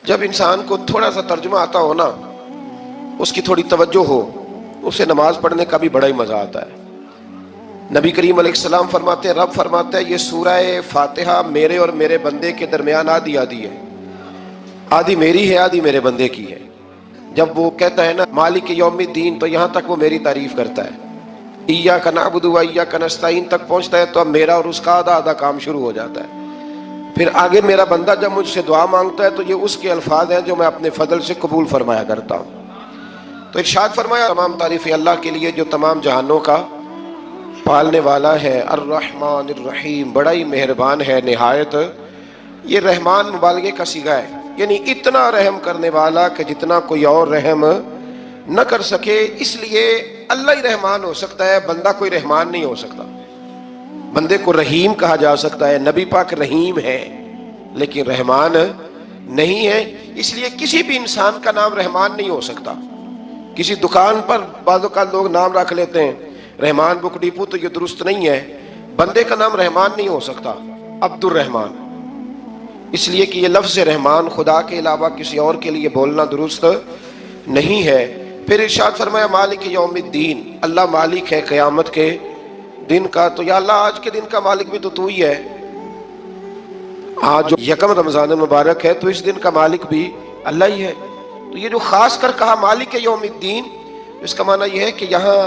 جب انسان کو تھوڑا سا ترجمہ آتا ہو نا، اس کی تھوڑی توجہ ہو، اسے نماز پڑھنے کا بھی بڑا ہی مزہ آتا ہے۔ نبی کریم علیہ السلام فرماتے ہیں، رب فرماتا ہے یہ سورہ فاتحہ میرے اور میرے بندے کے درمیان آدھی آدھی ہے، آدھی میری ہے آدھی میرے بندے کی ہے۔ جب وہ کہتا ہے نا مالک یوم الدین، تو یہاں تک وہ میری تعریف کرتا ہے، ایاک نعبد و ایاک نستعین تک پہنچتا ہے تو اب میرا اور اس کا آدھا آدھا کام شروع ہو جاتا ہے۔ پھر آگے میرا بندہ جب مجھ سے دعا مانگتا ہے تو یہ اس کے الفاظ ہیں جو میں اپنے فضل سے قبول فرمایا کرتا ہوں۔ تو ارشاد فرمایا تمام تعریفیں اللہ کے لیے جو تمام جہانوں کا پالنے والا ہے، الرحمن الرحیم، بڑا ہی مہربان ہے نہایت۔ یہ رحمان مبالغے کا صیغہ ہے، یعنی اتنا رحم کرنے والا کہ جتنا کوئی اور رحم نہ کر سکے، اس لیے اللہ ہی رحمان ہو سکتا ہے، بندہ کوئی رحمان نہیں ہو سکتا۔ بندے کو رحیم کہا جا سکتا ہے، نبی پاک رحیم ہے لیکن رحمان نہیں ہے، اس لیے کسی بھی انسان کا نام رحمان نہیں ہو سکتا۔ کسی دکان پر بعض اوقات لوگ نام رکھ لیتے ہیں رحمان بک ڈپو، تو یہ درست نہیں ہے۔ بندے کا نام رحمان نہیں ہو سکتا، عبد الرحمان، اس لیے کہ یہ لفظ رحمان خدا کے علاوہ کسی اور کے لیے بولنا درست نہیں ہے۔ پھر ارشاد فرمایا مالک یوم الدین، اللہ مالک ہے قیامت کے دن کا۔ تو یا اللہ آج کے دن کا مالک بھی تو ہی ہے، آج جو یکم رمضان مبارک ہے تو اس دن کا مالک بھی اللہ ہی ہے۔ تو یہ جو خاص کر کہا مالک یوم الدین، اس کا معنی یہ ہے کہ یہاں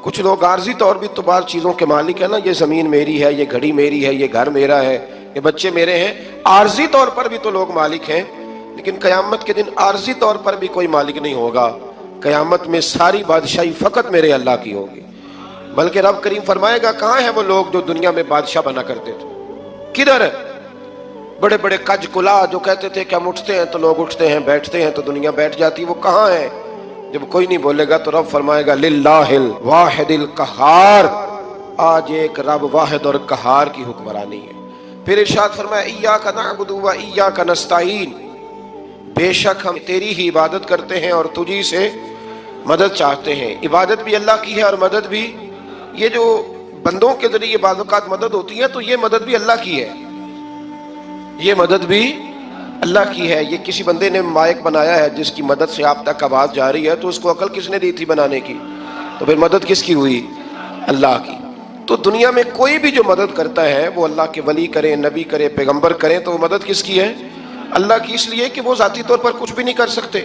کچھ لوگ عارضی طور بھی تو بعض چیزوں کے مالک ہیں نا، یہ زمین میری ہے، یہ گھڑی میری ہے، یہ گھر میرا ہے، یہ بچے میرے ہیں، عارضی طور پر بھی تو لوگ مالک ہیں، لیکن قیامت کے دن عارضی طور پر بھی کوئی مالک نہیں ہوگا۔ قیامت میں ساری بادشاہی فقط میرے اللہ کی ہوگی۔ بلکہ رب کریم فرمائے گا کہاں ہیں وہ لوگ جو دنیا میں بادشاہ بنا کرتے تھے، کدھر؟ بڑے بڑے کج کلا جو کہتے تھے کہ ہم اٹھتے ہیں تو لوگ اٹھتے ہیں، بیٹھتے ہیں تو دنیا بیٹھ جاتی، وہ کہاں ہیں؟ جب کوئی نہیں بولے گا تو رب فرمائے گا للہ الواحد القہار، آج ایک رب واحد اور قہار کی حکمرانی ہے۔ پھر ارشاد فرمایا ایاک نعبد و ایاک نستعین، بے شک ہم تیری ہی عبادت کرتے ہیں اور تجھی سے مدد چاہتے ہیں۔ عبادت بھی اللہ کی ہے اور مدد بھی، یہ جو بندوں کے ذریعے بعض اوقات مدد ہوتی ہے تو یہ مدد بھی اللہ کی ہے، یہ مدد بھی اللہ کی ہے۔ یہ کسی بندے نے مائک بنایا ہے جس کی مدد سے آپ تک آواز جا رہی ہے، تو اس کو عقل کس نے دی تھی بنانے کی؟ تو پھر مدد کس کی ہوئی؟ اللہ کی۔ تو دنیا میں کوئی بھی جو مدد کرتا ہے وہ اللہ کے ولی کریں، نبی کرے، پیغمبر کریں، تو وہ مدد کس کی ہے؟ اللہ کی، اس لیے کہ وہ ذاتی طور پر کچھ بھی نہیں کر سکتے،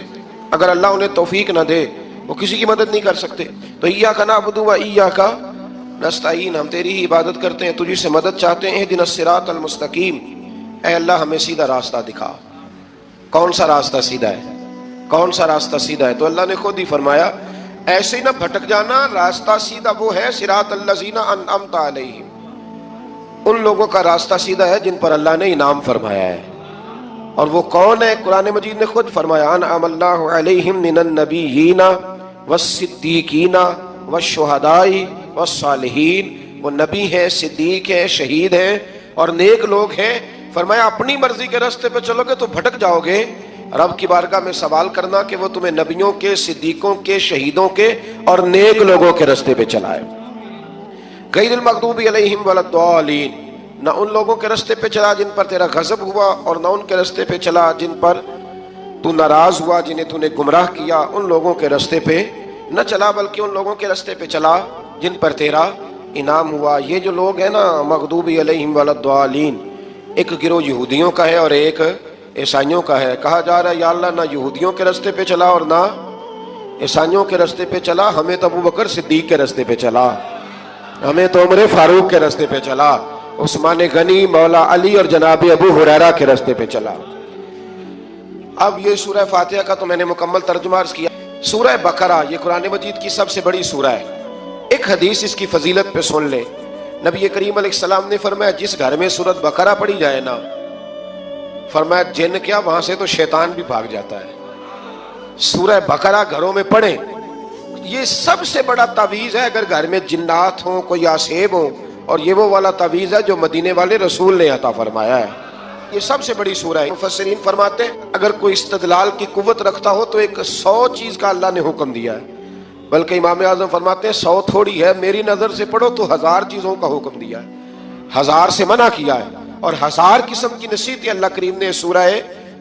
اگر اللہ انہیں توفیق نہ دے وہ کسی کی مدد نہیں کر سکتے۔ تو ایاک نعبد و ایاک نستعین، ہم تیری ہی عبادت کرتے ہیں، تجھی سے مدد چاہتے ہیں۔ اہدنا الصراط المستقیم، اے اللہ ہمیں سیدھا راستہ دکھا۔ کون سا راستہ سیدھا ہے؟ کون سا راستہ سیدھا ہے؟ تو اللہ نے خود ہی فرمایا ایسے ہی نہ بھٹک جانا، راستہ سیدھا وہ ہے صراط الذین انعمت علیہم، ان لوگوں کا راستہ سیدھا ہے جن پر اللہ نے انعام فرمایا ہے۔ اور وہ کون ہے؟ قرآن مجید نے خود فرمایا انعم اللہ علیہم من النبیین والصدیقین والشہداء والصالحین، وہ نبی ہیں، صدیق ہیں، شہید ہیں اور نیک لوگ ہیں۔ فرمایا اپنی مرضی کے راستے پہ چلو گے تو بھٹک جاؤ گے، رب کی بارگاہ میں سوال کرنا کہ وہ تمہیں نبیوں کے، صدیقوں کے، شہیدوں کے اور نیک لوگوں کے راستے پہ چلائے۔ غیر المغضوب علیہم ولا الضالین، نہ ان لوگوں کے راستے پہ چلا جن پر تیرا غضب ہوا، اور نہ ان کے راستے پہ چلا جن پر تو ناراض ہوا، جنہیں تو نے گمراہ کیا، ان لوگوں کے راستے پہ نہ چلا، بلکہ ان لوگوں کے راستے پہ چلا جن پر تیرا انعام ہوا۔ یہ جو لوگ ہیں نا مغضوب علیہم ولا الضالین، ایک گروہ یہودیوں کا ہے اور ایک عیسائیوں کا ہے۔ کہا جا رہا ہے یا اللہ نہ یہودیوں کے راستے پہ چلا اور نہ عیسائیوں کے راستے پہ چلا، ہمیں تو ابوبکر صدیق کے راستے پہ چلا، ہمیں تو عمر فاروق کے راستے پہ چلا، عثمان غنی، مولا علی اور جناب ابو ہریرہ کے راستے پہ چلا۔ اب یہ سورہ فاتحہ کا تو میں نے مکمل ترجمہ عرض کیا۔ سورہ بقرہ یہ قرآن مجید کی سب سے بڑی سورہ ہے۔ ایک حدیث اس کی فضیلت پہ سن لیں، نبی کریم علیہ السلام نے فرمایا جس گھر میں سورۃ بقرہ پڑھی جائے نا، فرمایا جن کیا وہاں سے تو شیطان بھی بھاگ جاتا ہے۔ سورہ بقرہ گھروں میں پڑھیں، یہ سب سے بڑا تعویذ ہے۔ اگر گھر میں جنات ہوں، کوئی آسیب ہوں، اور یہ وہ والا تعویذ ہے جو مدینے والے رسول نے عطا فرمایا ہے۔ یہ سب سے بڑی سورہ ہے۔ مفسرین فرماتے ہیں اگر کوئی استدلال کی قوت رکھتا ہو تو ایک 100 چیز کا اللہ نے حکم دیا ہے، بلکہ امام اعظم فرماتے ہیں 100 تھوڑی ہے، میری نظر سے پڑھو تو 1000 چیزوں کا حکم دیا ہے، 1000 سے منع کیا ہے، اور 1000 قسم کی نصیحتیں اللہ کریم نے سورہ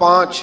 5,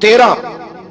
13।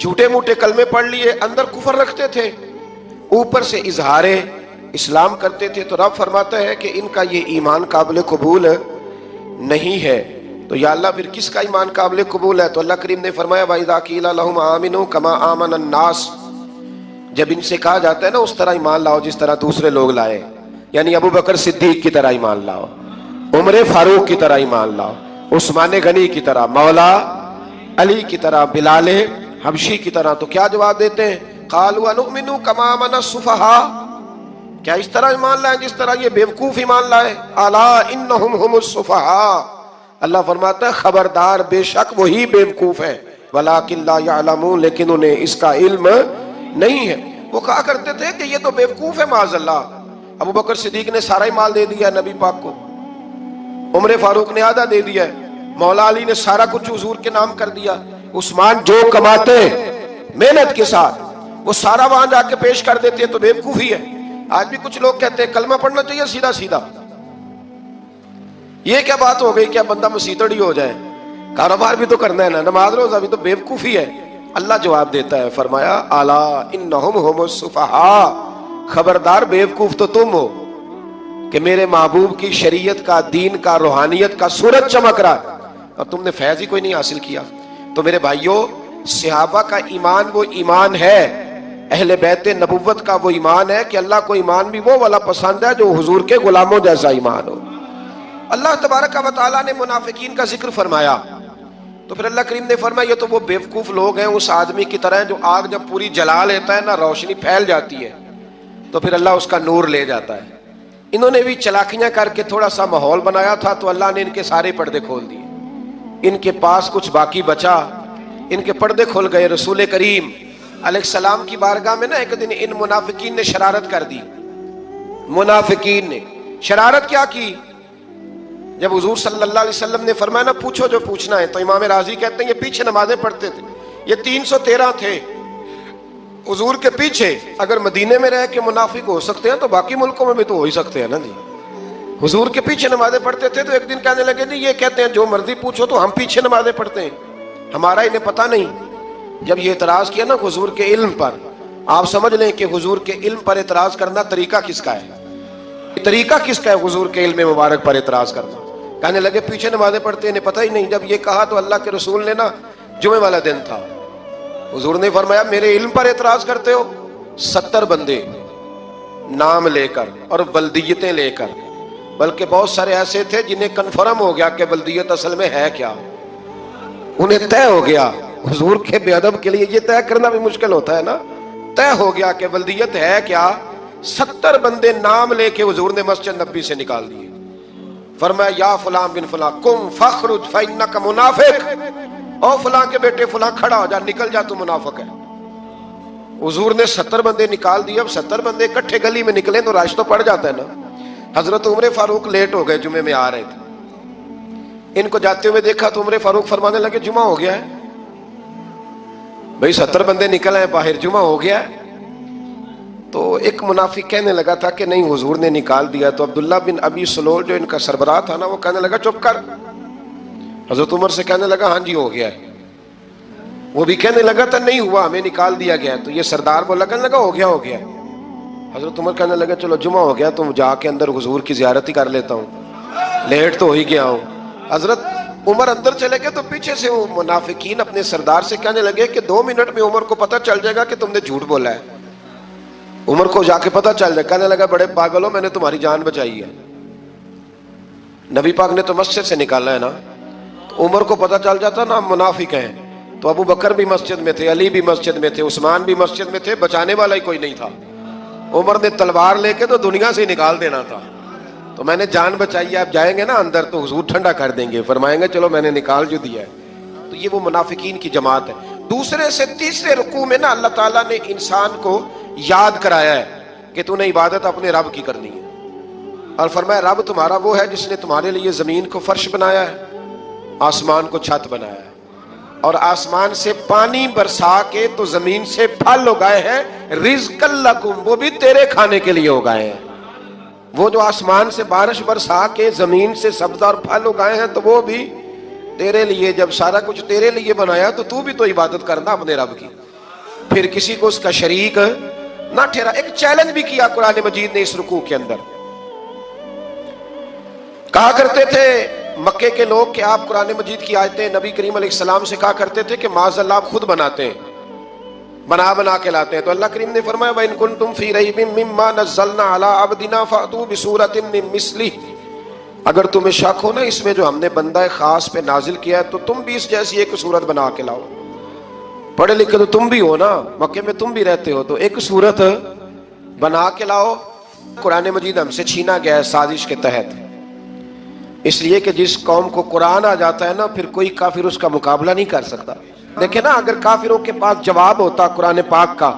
جھوٹے موٹے کلمے پڑھ لیے، اندر کفر رکھتے تھے، اوپر سے اظہار اسلام کرتے تھے، تو رب فرماتا ہے کہ ان کا یہ ایمان قابل قبول نہیں ہے۔ تو یا اللہ پھر کس کا ایمان قابل قبول ہے؟ تو اللہ کریم نے فرمایا وَإِذَا قِيلَ لَهُمْ آمِنُوا كَمَا آمَنَ النَّاسُ، جب ان سے کہا جاتا ہے نا اس طرح ایمان لاؤ جس طرح دوسرے لوگ لائے، یعنی ابو بکر صدیق کی طرح ایمان لاؤ، عمر فاروق کی طرح ایمان لاؤ، عثمان غنی کی طرح، مولا علی کی طرح، بلال حبشی کی طرح، تو کیا جواب دیتے ہیں؟ قالوا انؤمن كما آمن السفهاء، کیا اس طرح ایمان لائیں جس طرح یہ بیوقوف ایمان لائے؟ الا انہم هم السفهاء، اللہ فرماتا ہے خبردار بے شک وہی بیوقوف ہے، ولکن لا يعلمون، لیکن انہیں اس کا علم نہیں ہے۔ وہ کہا کرتے تھے کہ یہ تو بیوقوف ہے معاذ اللہ، ابو بکر صدیق نے سارا ہی مال دے دیا نبی پاک کو، عمر فاروق نے آدھا دے دیا ہے، مولا علی نے سارا کچھ حضور کے نام کر دیا، عثمان جو کماتے محنت کے ساتھ وہ سارا وہاں جا کے پیش کر دیتے تو بیوقوفی ہے۔ آج بھی کچھ لوگ کہتے ہیں کلمہ پڑھنا چاہیے سیدھا سیدھا، یہ کیا بات ہو گئی کیا بندہ مسیطڑی ہو جائے؟ کاروبار بھی تو کرنا ہے نا، نماز روزہ بھی، تو بیوقوفی ہے۔ اللہ جواب دیتا ہے، فرمایا الا انہم هم السفہاء، خبردار بیوقوف تو تم ہو کہ میرے محبوب کی شریعت کا، دین کا، روحانیت کا سورج چمک رہا اور تم نے فیض ہی کوئی نہیں حاصل کیا۔ تو میرے بھائیوں، صحابہ کا ایمان وہ ایمان ہے، اہل بیت نبوت کا وہ ایمان ہے کہ اللہ کو ایمان بھی وہ والا پسند ہے جو حضور کے غلاموں جیسا ایمان ہو۔ اللہ تبارک و تعالیٰ نے منافقین کا ذکر فرمایا تو پھر اللہ کریم نے فرمایا یہ تو وہ بیوقوف لوگ ہیں اس آدمی کی طرح جو آگ جب پوری جلا لیتا ہے نا روشنی پھیل جاتی ہے تو پھر اللہ اس کا نور لے جاتا ہے۔ انہوں نے بھی چلاکیاں کر کے تھوڑا سا ماحول بنایا تھا تو اللہ نے ان کے سارے پردے کھول دیے، ان کے پاس کچھ باقی بچا، ان کے پردے کھل گئے۔ رسول کریم علیہ السلام کی بارگاہ میں نا ایک دن ان منافقین نے شرارت کر دی۔ منافقین نے شرارت کیا کی؟ جب حضور صلی اللہ علیہ وسلم نے فرمایا نا پوچھو جو پوچھنا ہے، تو امام راضی کہتے ہیں یہ پیچھے نمازیں پڑھتے تھے، یہ 313 تھے حضور کے پیچھے۔ اگر مدینے میں رہ کے منافق ہو سکتے ہیں تو باقی ملکوں میں بھی تو ہو ہی سکتے ہیں نا جی۔ حضور کے پیچھے نمازیں پڑھتے تھے تو ایک دن کہنے لگے جی یہ کہتے ہیں جو مرضی پوچھو تو ہم پیچھے نمازیں پڑھتے ہیں، ہمارا انہیں پتہ نہیں۔ جب یہ اعتراض کیا نا حضور کے علم پر، آپ سمجھ لیں کہ حضور کے علم پر اعتراض کرنا طریقہ کس کا ہے؟ طریقہ کس کا ہے حضور کے علم مبارک پر اعتراض کرنا؟ کہنے لگے پیچھے نمازیں پڑھتے ہیں، انہیں پتہ ہی نہیں۔ جب یہ کہا تو اللہ کے رسول نے نا جمعے والا دن تھا، حضور نے فرمایا میرے علم پر اعتراض کرتے ہو؟ 70 بندے نام لے کر اور ولدیتیں لے کر، بلکہ بہت سارے ایسے تھے جنہیں کنفرم ہو گیا کہ ولدیت اصل میں ہے کیا، انہیں طے ہو گیا۔ حضور کے بے ادب کے لیے یہ طے کرنا بھی مشکل ہوتا ہے نا، طے ہو گیا کہ ولدیت ہے کیا۔ 70 بندے نام لے کے حضور نے مسجد نبی سے نکال دیے، فرمایا یا فلاں بن فلاں قم فخرج فإنک منافق، او فلاں کے بیٹے فلاں کھڑا ہو جا، نکل جا، تو منافق ہے۔ حضور نے 70 بندے نکال دیے۔ اب 70 بندے اکٹھے گلی میں نکلیں تو رش تو پڑ جاتا ہے نا۔ حضرت عمر فاروق لیٹ ہو گئے، جمعے میں آ رہے تھے، ان کو جاتے ہوئے دیکھا تو عمر فاروق فرمانے لگے جمعہ ہو گیا ہے بھئی، 70 بندے نکل آئے باہر، جمعہ ہو گیا ہے۔ تو ایک منافق کہنے لگا تھا کہ نہیں حضور نے نکال دیا، تو عبداللہ بن ابی سلول جو ان کا سربراہ تھا نا وہ کہنے لگا چپ کر۔ حضرت عمر سے کہنے لگا ہاں جی ہو گیا ہے، وہ بھی کہنے لگا تھا نہیں ہوا، ہمیں نکال دیا گیا۔ تو یہ سردار بولا کہنے لگا ہو گیا ہو گیا۔ حضرت عمر کہنے لگا چلو جمعہ ہو گیا تو جا کے اندر حضور کی زیارت ہی کر لیتا ہوں، لیٹ تو ہو ہی گیا ہوں۔ حضرت عمر اندر چلے گئے تو پیچھے سے وہ منافقین اپنے سردار سے کہنے لگے کہ 2 منٹ میں عمر کو پتہ چل جائے گا کہ تم نے جھوٹ بولا ہے، عمر کو جا کے پتہ چل جائے۔ کہنے لگا بڑے پاگل ہو، میں نے تمہاری جان بچائی ہے، نبی پاک نے تو مسجد سے نکالا ہے نا۔ تو عمر کو پتہ چل جاتا نا منافق ہیں، تو ابو بکر بھی مسجد میں تھے، علی بھی مسجد میں تھے، عثمان بھی مسجد میں تھے، بچانے والا ہی کوئی نہیں تھا۔ عمر نے تلوار لے کے تو دنیا سے نکال دینا تھا، تو میں نے جان بچائی ہے، آپ جائیں گے نا اندر تو حضور ٹھنڈا کر دیں گے، فرمائیں گے چلو میں نے نکال جو دیا ہے۔ تو یہ وہ منافقین کی جماعت ہے۔ دوسرے سے تیسرے رکوع میں نا اللہ تعالیٰ نے انسان کو یاد کرایا ہے کہ تو نے عبادت اپنے رب کی کرنی ہے، اور فرمایا رب تمہارا وہ ہے جس نے تمہارے لیے زمین کو فرش بنایا ہے، آسمان کو چھت بنایا ہے، اور آسمان سے پانی برسا کے تو زمین سے پھل اگائے ہیں، رزق لکم، وہ بھی تیرے کھانے کے لیے اگائے ہیں۔ وہ جو آسمان سے بارش برسا کے زمین سے سبز اور پھل اگائے ہیں تو وہ بھی تیرے لیے۔ جب سارا کچھ تیرے لیے بنایا تو بھی تو عبادت کرنا اپنے رب کی۔ پھر کسی کو اس کا شریک نہ ٹھہرا۔ ایک چیلنج بھی کیا قرآن مجید نے اس رکوع کے اندر۔ کہا کرتے تھے مکے کے لوگ کہ آپ قرآن مجید کی آیتیں نبی کریم علیہ السلام سے کہا کرتے تھے کہ معاذ اللہ آپ خود بناتے ہیں، بنا کے لاتے ہیں۔ تو اللہ کریم نے فرمایا وَإِن كُنتُمْ فِي رَيْبٍ مِّمَّا نَزَّلْنَا عَلَىٰ عَبْدِنَا فَأْتُوا بِسُورَةٍ مِّن مِّثْلِهِ، اگر تمہیں شک ہو نا اس میں جو ہم نے بندہ خاص پہ نازل کیا ہے تو تم بھی اس جیسی ایک صورت بنا کے لاؤ۔ پڑھے لکھے تو تم بھی ہو نا، مکے میں تم بھی رہتے ہو، تو ایک صورت بنا کے لاؤ۔ قرآن مجید ہم سے چھینا گیا ہے سازش کے تحت، اس لیے کہ جس قوم کو قرآن آ جاتا ہے نا پھر کوئی کافر اس کا مقابلہ نہیں کر سکتا۔ دیکھیں نا اگر کافروں کے پاس جواب ہوتا قرآن پاک کا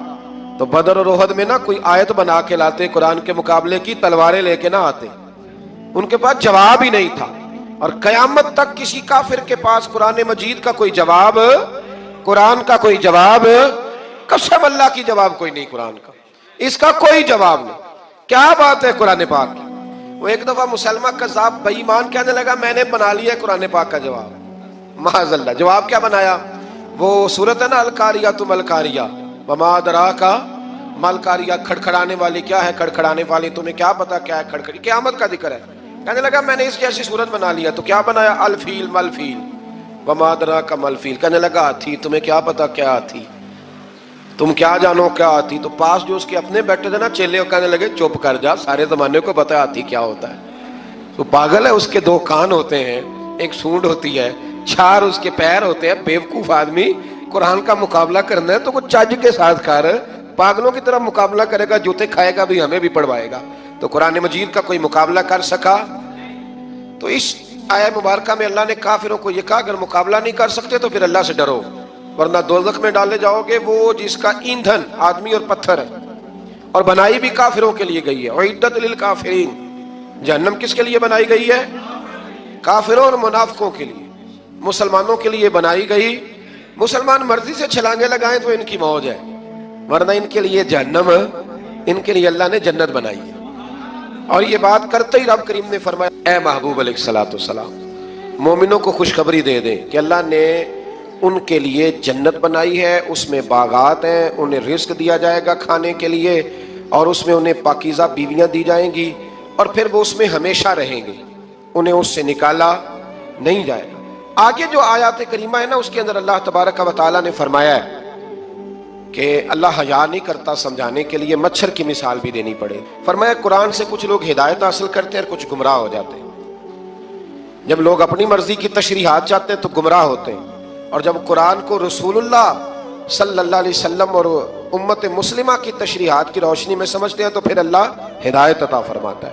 تو بدر اور احد میں نا کوئی آیت بنا کے لاتے، قرآن کے مقابلے کی تلواریں لے کے نہ آتے، ان کے پاس جواب ہی نہیں تھا۔ اور قیامت تک کسی کافر کے پاس قرآن مجید کا کوئی جواب، قرآن کا کوئی جواب، قسم اللہ کی جواب کوئی نہیں، قرآن کا اس کا کوئی جواب نہیں۔ کیا بات ہے قرآن پاک کی۔ وہ ایک دفعہ مسلمہ کذاب بے ایمان کہنے لگا میں نے بنا لیا ہے قرآن پاک کا جواب۔ معاذ اللہ، جواب کیا بنایا؟ وہ سورت ہے نا القاریۃ ما القاریۃ وما ادراک ما القاریۃ، کھڑکھڑانے والی کیا ہے، کھڑکھڑانے والی تمہیں کیا پتا کیا ہے کھڑکھڑی، قیامت کا ذکر ہے۔ کہنے لگا میں نے اس جیسی صورت بنا لیا، تو کیا بنایا؟ الفیل ملفیل وما ادراک ما الفیل، کہنے لگا ہاتھی، تمہیں کیا پتا کیا ہاتھی، تم کیا جانو کیا ہاتھی۔ تو پاس جو اس کے اپنے بیٹھے تھے نا چیلے، وہ کہنے لگے چپ کر جا، سارے زمانے کو پتا ہاتھی کیا ہوتا ہے۔ تو پاگل ہے، اس کے دو کان ہوتے ہیں، ایک سونڈ ہوتی ہے، چار اس کے پیر ہوتے ہیں۔ بیوقوف آدمی قرآن کا مقابلہ کرنا ہے تو کچھ چج کے ساتھ کر، پاگلوں کی طرح مقابلہ کرے گا، جوتے کھائے گا بھی ہمیں بھی پڑھوائے گا۔ تو قرآن مجید کا کوئی مقابلہ کر سکا؟ تو اس آیہ مبارکہ میں اللہ نے کافروں کو یہ کہا اگر مقابلہ نہیں کر سکتے تو پھر اللہ سے ڈرو، ورنہ دوزخ میں ڈالے جاؤ گے، وہ جس کا ایندھن آدمی اور پتھر ہے، اور بنائی بھی کافروں کے لیے گئی ہے۔ اعدت للکافرین، جہنم کس کے لیے بنائی گئی ہے؟ کافروں اور منافقوں کے لیے۔ مسلمانوں کے لیے بنائی گئی، مسلمان مرضی سے چھلانگے لگائیں تو ان کی موج ہے، ورنہ ان کے لیے جہنم، ان کے لیے اللہ نے جنت بنائی ہے۔ اور یہ بات کرتے ہی رب کریم نے فرمایا اے محبوب علیہ الصلوۃ والسلام مومنوں کو خوشخبری دے دیں کہ اللہ نے ان کے لیے جنت بنائی ہے، اس میں باغات ہیں، انہیں رزق دیا جائے گا کھانے کے لیے، اور اس میں انہیں پاکیزہ بیویاں دی جائیں گی، اور پھر وہ اس میں ہمیشہ رہیں گے، انہیں اس سے نکالا نہیں جائے گا۔ آگے جو آیات کریمہ ہے نا اس کے اندر اللہ تبارک و تعالیٰ نے فرمایا ہے کہ اللہ حیا نہیں کرتا سمجھانے کے لیے، مچھر کی مثال بھی دینی پڑے۔ فرمایا قرآن سے کچھ لوگ ہدایت حاصل کرتے ہیں اور کچھ گمراہ ہو جاتے ہیں۔ جب لوگ اپنی مرضی کی تشریحات چاہتے ہیں تو گمراہ ہوتے ہیں، اور جب قرآن کو رسول اللہ صلی اللہ علیہ وسلم اور امت مسلمہ کی تشریحات کی روشنی میں سمجھتے ہیں تو پھر اللہ ہدایت عطا فرماتا ہے۔